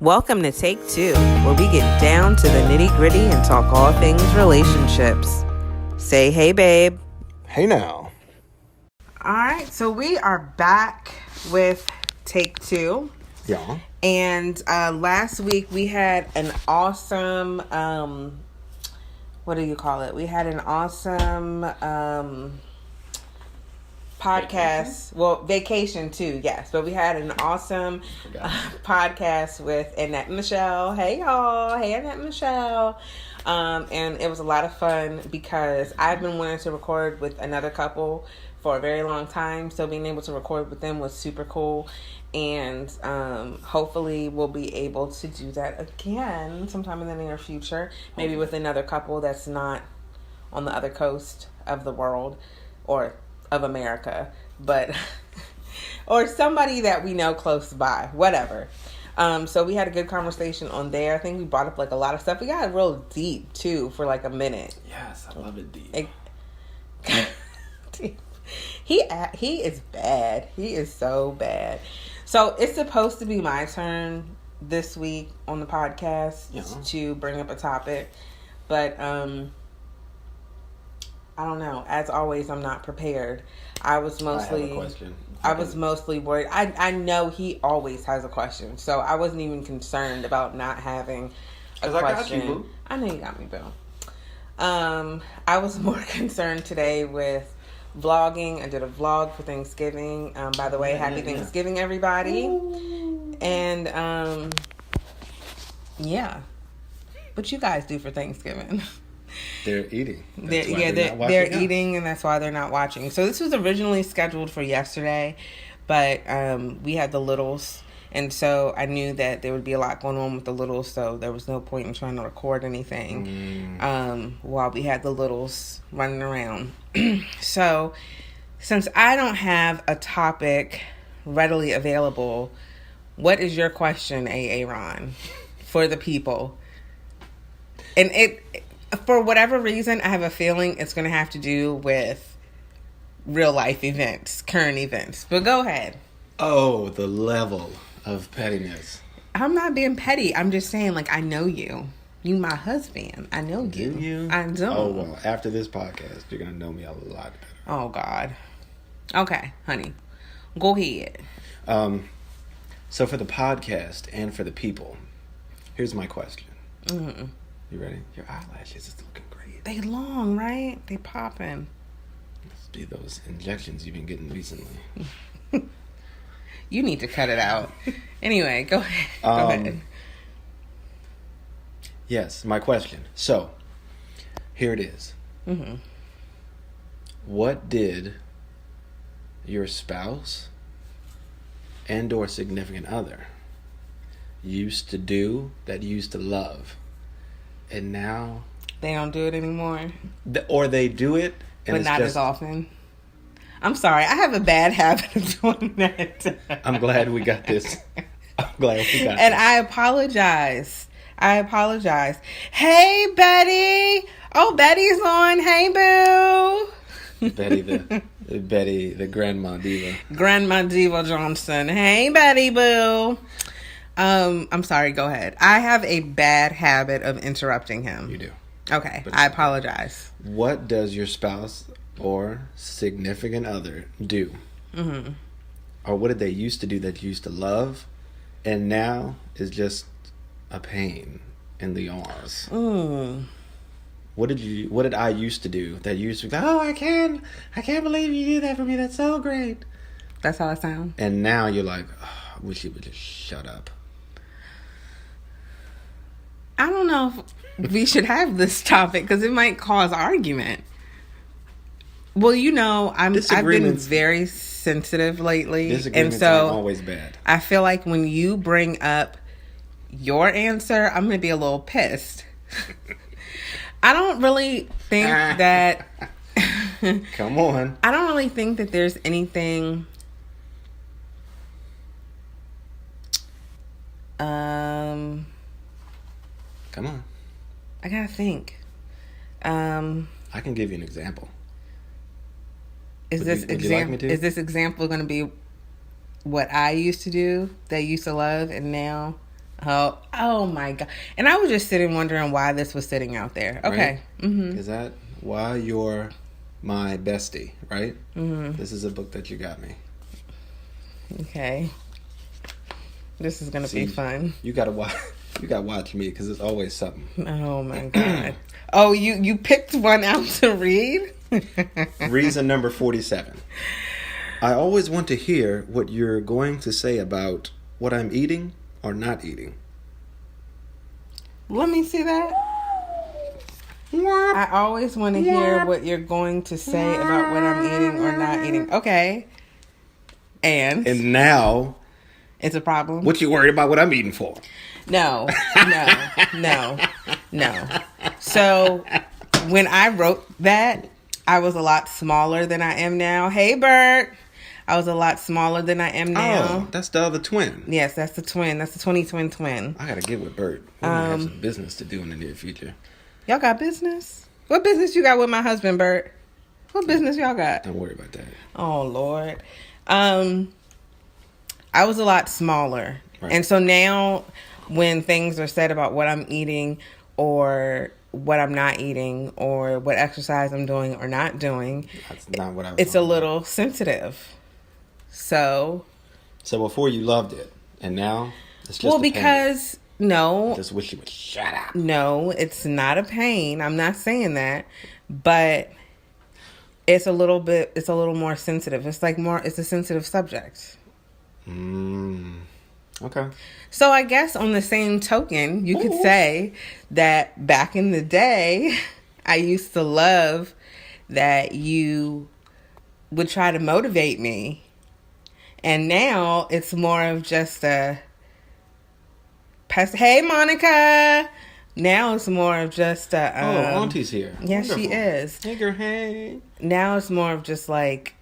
Welcome to Take Two, where we get down to the nitty gritty and talk all things relationships. Say hey, babe. Hey now. All right, so we are back with Take Two. Yeah. And last week we had an awesome, what do you call it? We had an awesome podcast. Vacation too, yes. But we had an awesome podcast with Annette and Michelle. Hey, y'all. Hey, Annette and Michelle. And it was a lot of fun because I've been wanting to record with another couple for a very long time. So being able to record with them was super cool. And hopefully we'll be able to do that again sometime in the near future. Maybe with another couple that's not on the other coast of the world or of America, but or somebody that we know close by, whatever. So we had a good conversation on there. I think we brought up like a lot of stuff. We got real deep too for like a minute. Yes, I love it deep. He is bad. He is so bad. So it's supposed to be my turn this week on the podcast to bring up a topic, but I don't know. As always, I'm not prepared. I have a question. I was mostly worried. I know he always has a question, so I wasn't even concerned about not having a question. I got you, boo. I know you got me, boo. I was more concerned today with vlogging. I did a vlog for Thanksgiving. By the way, happy Thanksgiving, everybody. Ooh. And yeah, what you guys do for Thanksgiving? They're eating. They're eating, and that's why they're not watching. So this was originally scheduled for yesterday, but we had the littles, and so I knew that there would be a lot going on with the littles, so there was no point in trying to record anything while we had the littles running around. So since I don't have a topic readily available, what is your question, Ron, for the people? And for whatever reason, I have a feeling it's going to have to do with real life events, current events. But go ahead. Oh, the level of pettiness. I'm not being petty. I'm just saying, like, I know you. You my husband. I know you. Do you? I do. Oh, well, after this podcast, you're going to know me a lot better. Oh, God. Okay, honey. Go ahead. So for the podcast and for the people, here's my question. Mm-hmm. You ready? Your eyelashes is looking great. They long, right? They popping. Must be those injections you've been getting recently. You need to cut it out. Anyway, go ahead. Go ahead. Yes, my question. So, here it is. Mm-hmm. What did your spouse and or significant other used to do that you used to love? And now they don't do it anymore. Or they do it, but not as often. I'm sorry. I have a bad habit of doing that. I'm glad we got this. And I apologize. Hey, Betty. Oh, Betty's on. Hey, boo. Betty, the Grandma Diva. Grandma Diva Johnson. Hey, Betty, boo. I'm sorry, go ahead. I have a bad habit of interrupting him. You do. Okay, I apologize. What does your spouse or significant other do? Mm-hmm. Or what did they used to do that you used to love and now is just a pain in the arse? What did I used to do that you used to be like, oh, I can't believe you did that for me. That's so great. That's how I sound. And now you're like, oh, I wish you would just shut up. I don't know if we should have this topic because it might cause argument. Well, you know, I've been very sensitive lately, and so always bad. I feel like when you bring up your answer, I'm going to be a little pissed. I don't really think that. Come on. I don't really think that there's anything. Come on. I gotta think. I can give you an example. Is this example going to be what I used to do that I used to love and now Oh my God. And I was just sitting wondering why this was sitting out there. Okay. Right? Mm-hmm. Is that why you're my bestie, right? Mm-hmm. This is a book that you got me. Okay. This is going to be fun. You got to watch me because it's always something. Oh my God. Oh, you picked one out to read? Reason number 47. I always want to hear what you're going to say about what I'm eating or not eating. Let me see that. I always want to hear what you're going to say about what I'm eating or not eating. Okay. And now it's a problem. What you worried about what I'm eating for? No. So when I wrote that, I was a lot smaller than I am now. Hey, Bert. I was a lot smaller than I am now. Oh, that's the other twin. Yes, that's the twin. That's the 20 twin. I got to get with Bert. We're going to have some business to do in the near future. Y'all got business? What business you got with my husband, Bert? What business y'all got? Don't worry about that. Oh, Lord. I was a lot smaller. Right. And so now when things are said about what I'm eating or what I'm not eating or what exercise I'm doing or not doing, that's not what I was it's a little sensitive. So before you loved it, and now it's just because no, I just wish you would shut up. No, it's not a pain. I'm not saying that, but it's a little more sensitive. It's a sensitive subject. Okay. So I guess on the same token, you could say that back in the day, I used to love that you would try to motivate me. And now it's more of just hey, Monica. Now it's more of just Auntie's here. Yes, wonderful. She is. Hey. Now it's more of just like,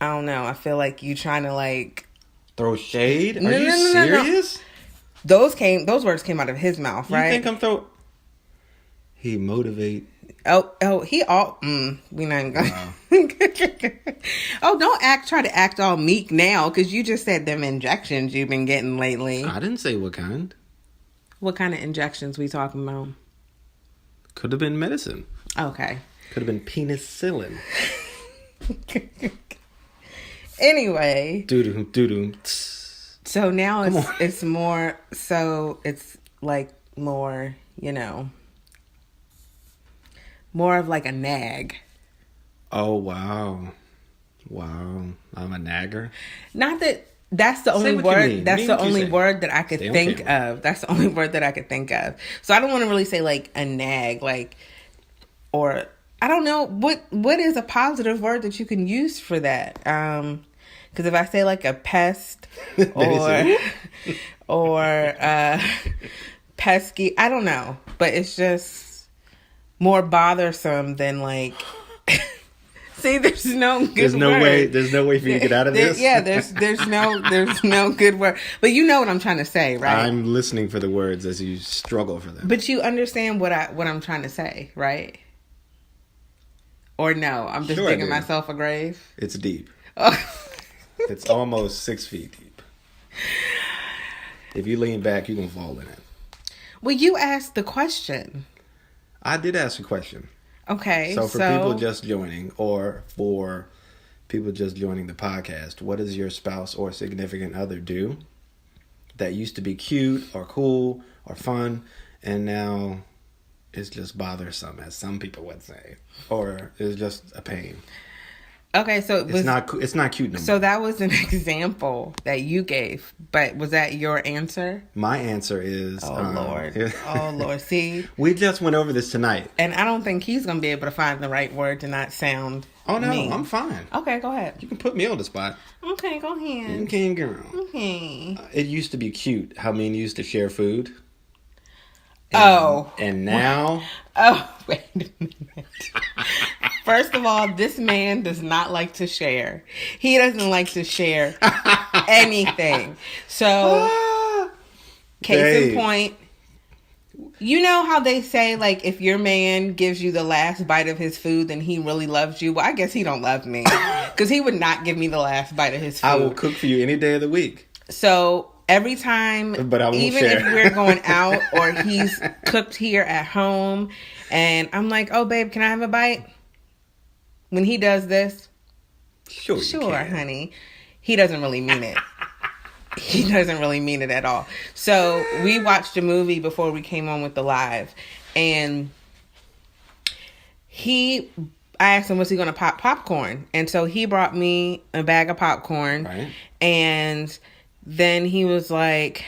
I don't know. I feel like you trying to like throw shade. Are you serious? No. Those words came out of his mouth, right? You think I'm He motivate. We not going. Wow. Don't try to act all meek now, because you just said them injections you've been getting lately. I didn't say what kind. What kind of injections we talking about? Could have been medicine. Okay. Could have been penicillin. Anyway. Doo-doo. So now it's more, so it's like more, more of like a nag. Oh, wow. I'm a nagger. Not that that's the only word. That's the only word that I could think of. That's the only word that I could think of. So I don't want to really say like a nag, like, or I don't know what is a positive word that you can use for that. Because if I say like a pest or pesky, I don't know, but it's just more bothersome than like. See, there's no good word. There's no way for you to get out of this. Yeah, there's no good word. But you know what I'm trying to say, right? I'm listening for the words as you struggle for them. But you understand what I'm trying to say, right? Or no? I'm just digging myself a grave. It's deep. Oh. It's almost 6 feet deep. If you lean back, you can fall in it. Well, you asked the question. I did ask a question. Okay, so for people just joining, or for people just joining the podcast, what does your spouse or significant other do that used to be cute or cool or fun, and now is just bothersome, as some people would say, or is just a pain? Okay, so it's not cute no more. So that was an example that you gave, but was that your answer? My answer is... Oh, Lord. See? We just went over this tonight. And I don't think he's going to be able to find the right word to not sound mean. I'm fine. Okay, go ahead. You can put me on the spot. Okay, go ahead. Okay, girl. Okay. It used to be cute how me and you used to share food. And now... Oh, wait a minute. First of all, this man does not like to share. He doesn't like to share anything. So, case in point, you know how they say, like, if your man gives you the last bite of his food, then he really loves you? Well, I guess he don't love me. Because he would not give me the last bite of his food. I will cook for you any day of the week. So, Every time, but I won't even share. if we're going out or he's cooked here at home, and I'm like, "Oh, babe, can I have a bite?" When he does this, Sure, honey, he doesn't really mean it. He doesn't really mean it at all. So we watched a movie before we came on with the live, and I asked him, was he going to pop popcorn? And so he brought me a bag of popcorn, right. And then he was like,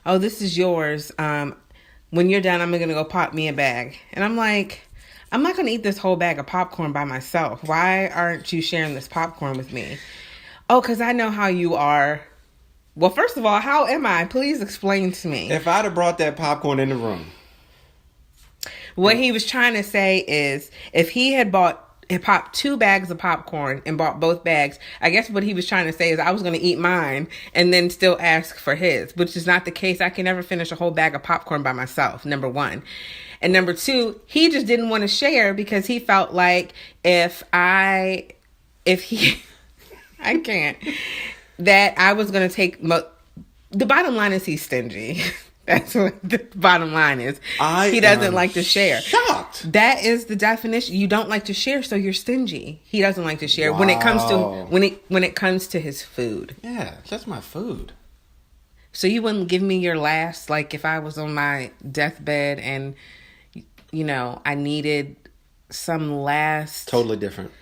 "Oh, this is yours. When you're done, I'm going to go pop me a bag." And I'm like, I'm not going to eat this whole bag of popcorn by myself. Why aren't you sharing this popcorn with me? Oh, because I know how you are. Well, first of all, how am I? Please explain to me. If I'd have brought that popcorn in the room. What he was trying to say is, if he had popped 2 bags of popcorn and bought both bags, I guess what he was trying to say is I was going to eat mine and then still ask for his, which is not the case. I can never finish a whole bag of popcorn by myself, number 1. And number 2, he just didn't want to share because he felt like I can't, that I was going to take, the bottom line is he's stingy. That's what the bottom line is. He doesn't like to share. Shocked. That is the definition. You don't like to share, so you're stingy. He doesn't like to share when it comes to his food. Yeah, that's my food. So you wouldn't give me your last, like if I was on my deathbed and I needed some last. Totally different.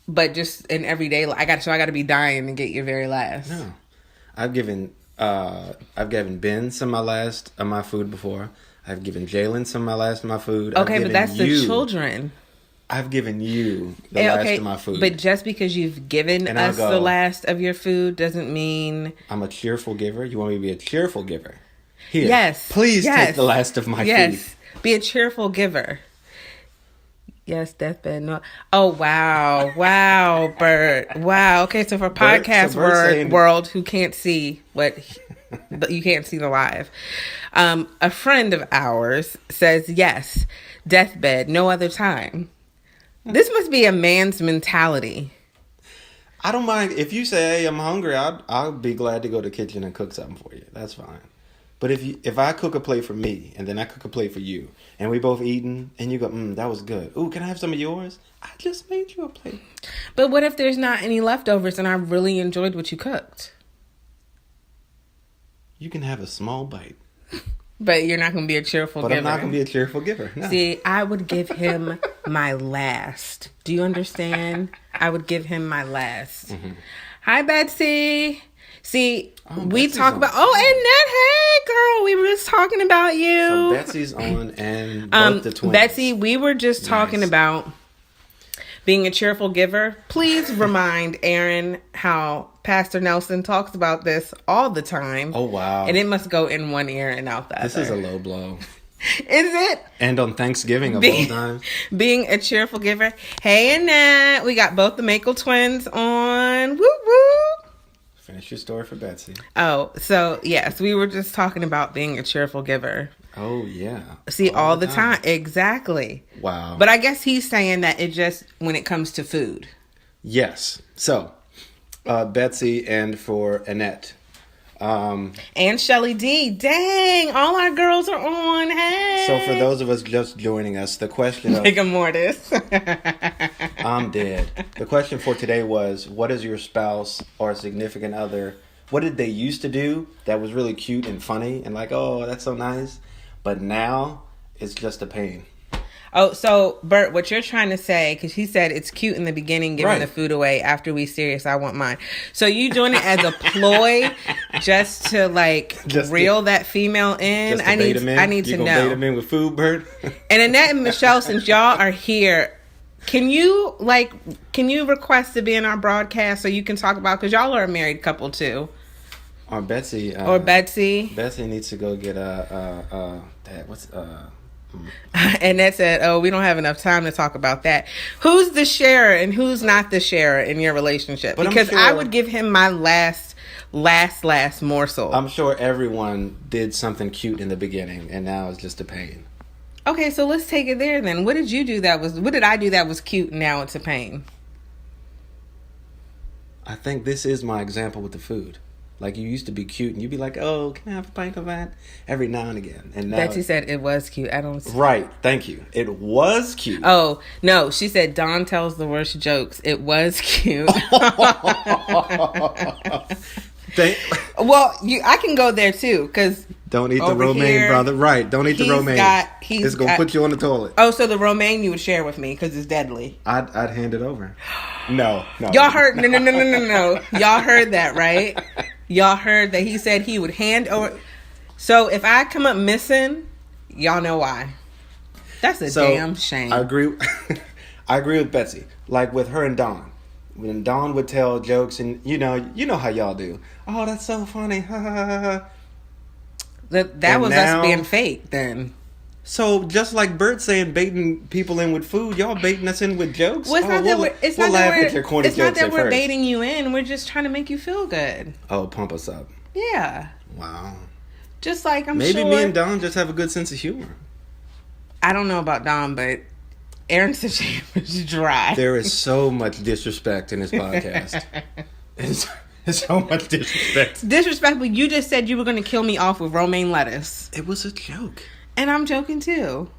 But just in everyday life, I got to be dying to get your very last. No, I've given Ben some of my food before. I've given Jalen some of my last of my food. Okay, but that's the children. I've given you the last of my food. But just because you've given us the last of your food doesn't mean I'm a cheerful giver. You want me to be a cheerful giver? Here, yes. Please take the last of my food. Yes, be a cheerful giver. Yes, deathbed. No. Oh, wow, Bert. Wow. Okay, so for podcast world who can't see you can't see the live. A friend of ours says yes, deathbed, no other time. This must be a man's mentality. I don't mind if you say, "Hey, I'm hungry." I'll be glad to go to the kitchen and cook something for you. That's fine. But if I cook a plate for me and then I cook a plate for you and we both eating and you go, that was good. Ooh, can I have some of yours? I just made you a plate. But what if there's not any leftovers and I really enjoyed what you cooked? You can have a small bite. But you're not going to be a cheerful giver. But I'm not going to be a cheerful giver. No. See, I would give him my last. Do you understand? I would give him my last. Mm-hmm. Hi, Betsy. See, we talk about... Oh, Annette, hey, girl. We were just talking about you. So Betsy's on and both the twins. Betsy, we were just talking about being a cheerful giver. Please remind Aaron how Pastor Nelson talks about this all the time. Oh, wow. And it must go in one ear and out the other. This is a low blow. Is it? And on Thanksgiving of all times. Being a cheerful giver. Hey, Annette. We got both the Makel twins on. Woo, woo. Finish your story for Betsy. Oh, so yes, we were just talking about being a cheerful giver. Oh, yeah. See, all the time. Exactly. Wow. But I guess he's saying that it just when it comes to food. Yes. So, Betsy and for Annette. And Shelly D. Dang, all our girls are on. Hey. So for those of us just joining us, the question of... Rigor mortis. I'm dead. The question for today was, what is your spouse or significant other, what did they used to do that was really cute and funny and like, oh, that's so nice, but now it's just a pain? Oh, so Bert, what you're trying to say, because he said it's cute in the beginning, giving the food away. After we serious, I want mine. So you doing it as a ploy, just to reel that female in? I need to know. You gonna bait him in with food, Bert? And Annette and Michelle, since y'all are here, can you request to be in our broadcast so you can talk about, because y'all are a married couple too. Or Betsy. Betsy needs to go get and that said, oh, we don't have enough time to talk about that. Who's the sharer and who's not the sharer in your relationship? But because I would give him my last morsel. I'm sure everyone did something cute in the beginning and now it's just a pain. Okay, so let's take it there then. What did I do that was cute and now it's a pain? I think this is my example with the food. Like, you used to be cute, and you'd be like, oh, can I have a pint of that? Every now and again. And now Betsy said it was cute. I don't... Right. Thank you. It was cute. Oh, no. She said Dawn tells the worst jokes. It was cute. Well, I can go there, too, because... Don't eat the romaine, brother. Right. Don't eat the romaine. It's going to put you on the toilet. Oh, so the romaine you would share with me because it's deadly. I'd hand it over. No. Y'all heard... No. Y'all heard that, right? Y'all heard that he said he would hand over. So if I come up missing, y'all know why. That's a damn shame. I agree. I agree with Betsy. Like with her and Dawn. When Dawn would tell jokes, and you know how y'all do. Oh, that's so funny. That was now, us being fake then. So just like Bert saying baiting people in with food, y'all baiting us in with jokes? Well, it's not that we're baiting you in. We're just trying to make you feel good. Oh, pump us up. Yeah. Wow. Just like Maybe me and Dawn just have a good sense of humor. I don't know about Dawn, but Aaron said she was dry. There is so much disrespect in this podcast. It's so much disrespect. Disrespectful. You just said you were going to kill me off with romaine lettuce. It was a joke. And I'm joking too.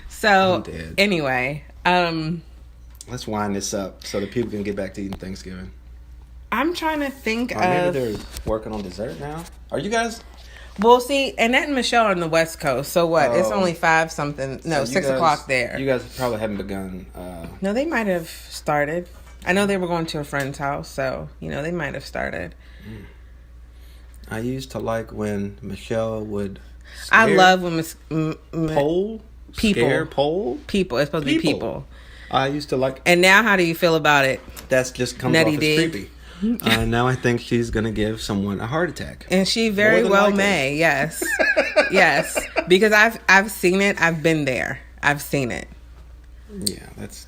So anyway, let's wind this up so that people can get back to eating Thanksgiving. I'm trying to think of... Maybe they're working on dessert now. Are you guys... Well, see, Annette and Michelle are on the West Coast, so what? It's only 5 something. No, 6 o'clock there. You guys probably haven't begun... No, they might have started. I know they were going to a friend's house, so, they might have started. I used to like when Michelle would I love when Pole? People. Scare pole? People. It's supposed to be people. I used to like... And now, how do you feel about it? That's just comes off as creepy. Now I think she's going to give someone a heart attack. And she very well may, yes. Yes. Because I've seen it. I've been there. I've seen it. Yeah, that's...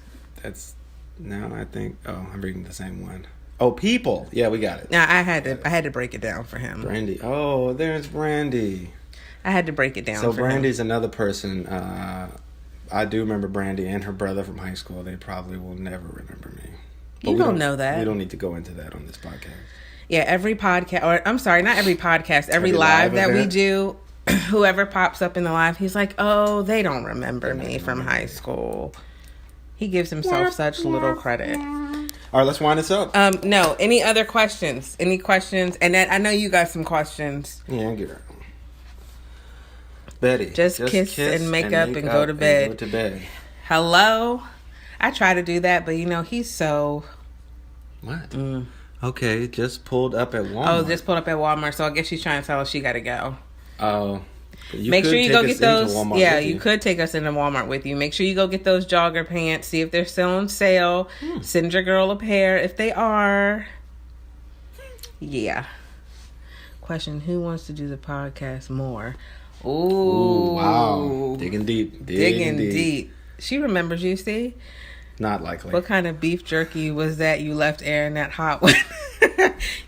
Now I think... Oh, I'm reading the same one. Oh, people. Yeah, we got it. Now I had to break it down for him. Brandy. Oh, there's Brandy. I had to break it down for him. So Brandy's another person. I do remember Brandy and her brother from high school. They probably will never remember me. But you don't know that. We don't need to go into that on this podcast. Yeah, every podcast... Or, I'm sorry, not every podcast. Every live that we do, whoever pops up in the live, he's like, oh, they don't remember me from high school. He gives himself such little credit. All right, let's wind this up. No, any other questions? Any questions? And then I know you got some questions. Yeah, I'll get her. Betty. Just kiss and make up and go to bed. Hello? I try to do that, but he's so... What? Okay, just pulled up at Walmart. Oh, just pulled up at Walmart, so I guess she's trying to tell us she got to go. Oh. Make sure you go get those. Yeah, you could take us into Walmart with you. Make sure you go get those jogger pants. See if they're still on sale. Send your girl a pair if they are. Yeah. Question: who wants to do the podcast more? Ooh, wow. Digging deep. Digging deep. She remembers you, see? Not likely. What kind of beef jerky was that you left Aaron that hot one?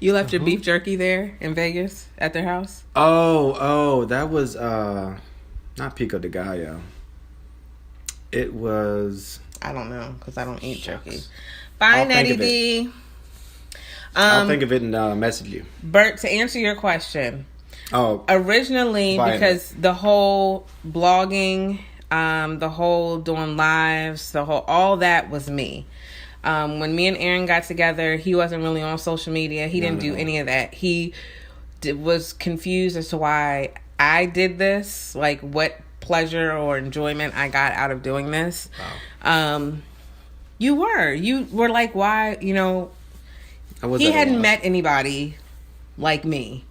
You left your beef jerky there in Vegas at their house? Oh, that was not Pico de Gallo. It was... I don't know, because I don't eat jerky. Bye, Nettie D. I'll think of it and message you. Bert, to answer your question. Oh. Originally, because the whole blogging... the whole doing lives, all that was me. When me and Aaron got together, he wasn't really on social media. He didn't do any of that. He was confused as to why I did this, like what pleasure or enjoyment I got out of doing this. Wow. You were like, why, he hadn't met anybody like me.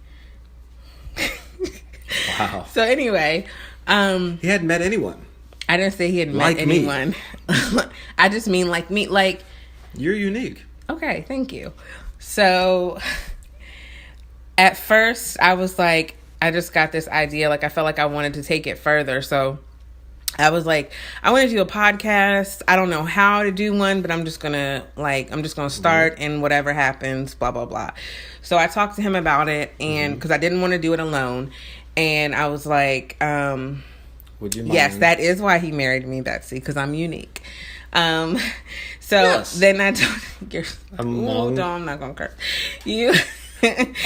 Wow. So anyway, he hadn't met anyone. I didn't say he had met anyone. I just mean like me. Like, you're unique. Okay, thank you. So at first I was like, I just got this idea. Like, I felt like I wanted to take it further. So I was like, I want to do a podcast. I don't know how to do one, but I'm just going to start and whatever happens, blah, blah, blah. So I talked to him about it, and because I didn't want to do it alone. And I was like, would you mind? Yes, that is why he married me, Betsy, because I'm unique. So Yes. then I told you, Among- no, I'm not gonna curse. You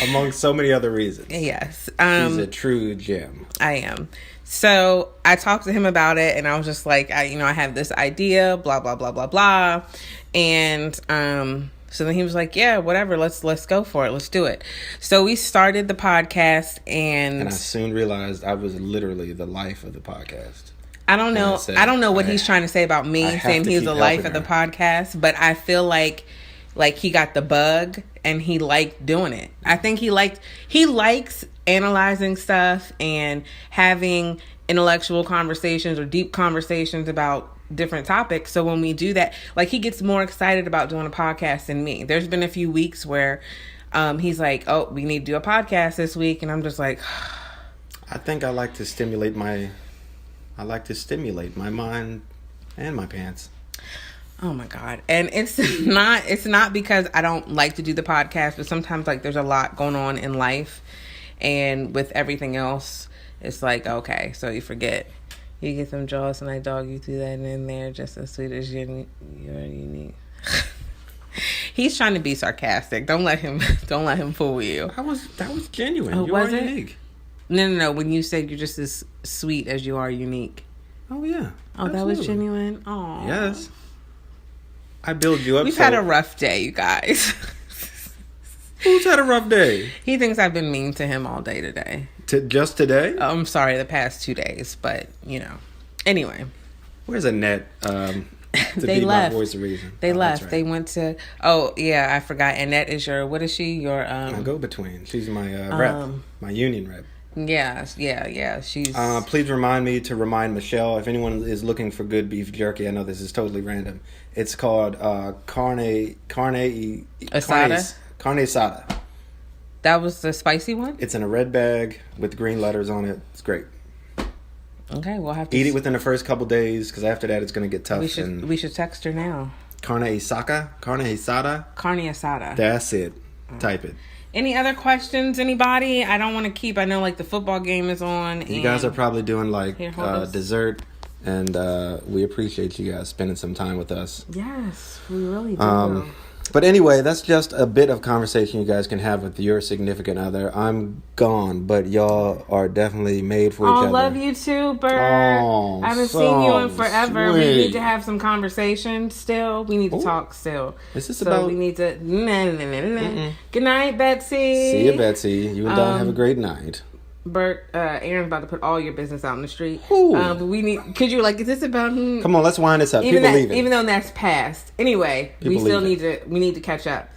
Among so many other reasons. yes. She's a true gem. I am. So I talked to him about it, and I was just like, I have this idea, blah blah blah blah blah, and so then he was like, yeah, whatever, let's go for it, let's do it. So we started the podcast, and I soon realized I was literally the life of the podcast. I don't know. I don't know what he's trying to say about me saying he's the life of the podcast, but I feel like he got the bug and he liked doing it. I think he likes analyzing stuff and having intellectual conversations or deep conversations about different topics. So when we do that, like, he gets more excited about doing a podcast than me. There's been a few weeks where he's like, oh, we need to do a podcast this week, and I'm just like, I think I like to stimulate my mind and my pants. oh my God. And it's not because I don't like to do the podcast, but sometimes, like, there's a lot going on in life, and with everything else, it's like, okay, so you forget. You get some jaws and I dog you through that in there just as sweet as you're unique. He's trying to be sarcastic. Don't let him fool you. That was genuine. Oh, you was are it? unique. No. When you said you're just as sweet as you are unique. Oh yeah. Oh, Absolutely. that was genuine. Oh. Yes. I build you up. We've had a rough day, you guys. Who's had a rough day? He thinks I've been mean to him all day today. Just today? I'm sorry, the past 2 days, but Anyway. Where's Annette? They left. My voice of reason. They Oh, left. that's right. They went to. Oh yeah, I forgot. Annette is your. What is she? Your My go-between. She's my rep. My union rep. Yeah. She's. Please remind me to remind Michelle, if anyone is looking for good beef jerky, I know this is totally random. It's called carne asada. Carne asada. That was the spicy one? It's in a red bag with green letters on it. It's great. Okay, we'll have to Eat it within the first couple days, because after that it's going to get tough. We should text her now. Carne asada. Carne asada. That's it. Type it. Any other questions, anybody? I don't want to keep. I know, like, the football game is on. You guys are probably doing, like, Here, hold this. dessert, and we appreciate you guys spending some time with us. Yes, we really do. But anyway, that's just a bit of conversation you guys can have with your significant other. I'm gone, but y'all are definitely made for each other. I love you too, Bert. Oh, I haven't so seen you in forever. We sweet. need to have some conversation still. We need to talk still. Is this so about... we need to... Good night, Betsy. See you, Betsy. You and Don have a great night. Bert, Aaron's about to put all your business out in the street. Ooh. But we need... Could you, like, is this about... Come on, let's wind this up. People leaving. Even though that's past. Anyway, we need to catch up.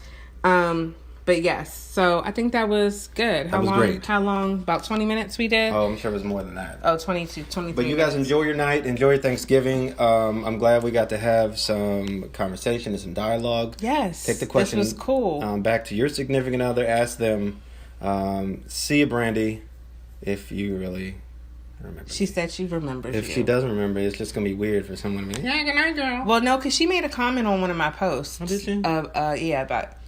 But yes, so I think that was good. That was great. How long? About 20 minutes we did? Oh, I'm sure it was more than that. Oh, 22, 23 But you guys enjoy your night. Enjoy your Thanksgiving. I'm glad we got to have some conversation and some dialogue. Yes. Take the question. This was cool. Back to your significant other. Ask them, see you, Brandy, if you really remember. She said she remembers If you. she doesn't remember, it's just going to be weird for someone to be, yeah, good night, girl. Well, no, because she made a comment on one of my posts. Oh, did she?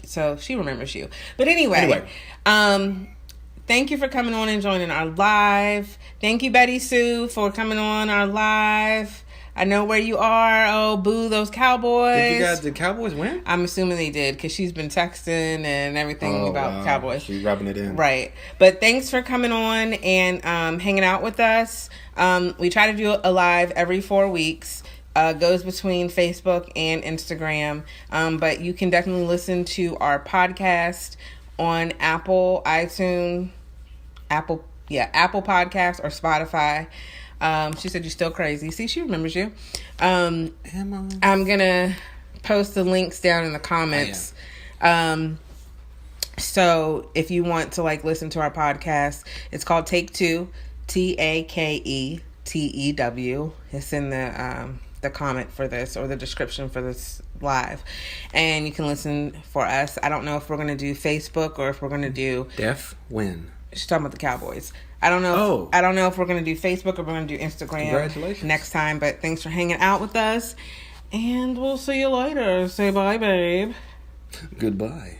So she remembers you. But anyway. Thank you for coming on and joining our live. Thank you, Betty Sue, for coming on our live. I know where you are. Oh, boo those Cowboys. Did Cowboys win? I'm assuming they did, because she's been texting and everything about Cowboys. She's rubbing it in. Right. But thanks for coming on and hanging out with us. We try to do a live every 4 weeks. Goes between Facebook and Instagram. But you can definitely listen to our podcast on Apple, iTunes, Apple Podcasts, or Spotify. She said you're still crazy. See, she remembers you. I'm gonna post the links down in the comments. So if you want to, like, listen to our podcast, it's called Take Two, TAKETEW. It's in the comment for this, or the description for this live, and you can listen for us. I don't know if we're gonna do Facebook or if we're gonna do Def win. She's talking about the Cowboys. I don't know if we're going to do Facebook or we're going to do Instagram. Congratulations. Next time. But thanks for hanging out with us. And we'll see you later. Say bye, babe. Goodbye.